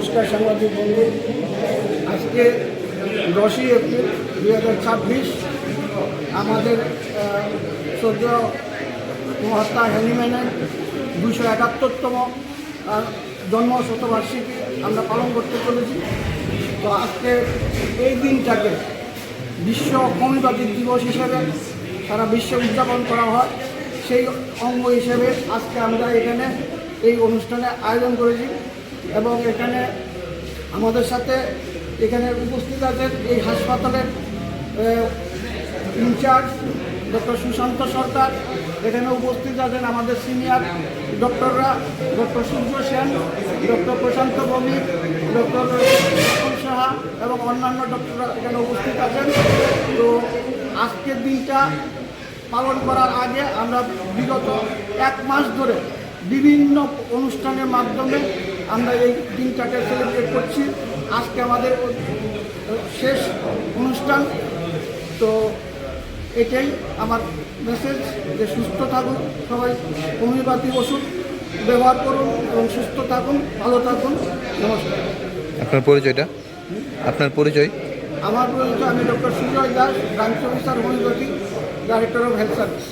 নমস্কার সাংবাদিক বন্ধু। আজকে 10ই এপ্রিল 2026 আমাদের শ্রদ্ধেয় মহাত্মা হ্যানিম্যানের 271তম জন্ম শতবার্ষিকী আমরা পালন করতে চলেছি। তো আজকে এই দিনটাকে বিশ্ব হোমিওপ্যাথিক দিবস হিসেবে সারা বিশ্বে উদযাপন করা হয়। সেই অঙ্গ হিসেবে আজকে আমরা এখানে এই অনুষ্ঠানে আয়োজন করেছি এবং এখানে আমাদের সাথে এখানে উপস্থিত আছেন এই হাসপাতালের ইনচার্জ ডক্টর সুশান্ত সরকার। এখানে উপস্থিত আছেন আমাদের senior ডক্টররা, doctor Surya Sen, doctor প্রশান্ত ভৌমিক, ডক্টর সাহা এবং অন্যান্য ডক্টররা এখানে উপস্থিত আছেন। তো আজকের দিনটা পালন করার আগে আমরা বিগত 1 মাস ধরে বিভিন্ন অনুষ্ঠানের মাধ্যমে আমরা এই দিনটাকে সেলিব্রেট করছি। আজকে আমাদের শেষ অনুষ্ঠান। তো এটাই আমার মেসেজ যে সুস্থ থাকুন সবাই, হোমিওপ্যাথি ওষুধ ব্যবহার করুন এবং সুস্থ থাকুন, ভালো থাকুন। নমস্কার। আপনার পরিচয়টা? আপনার পরিচয়? আমার পরিচয়, আমি doctor Sujoy Das, branch officer homoeopathy, director of health service.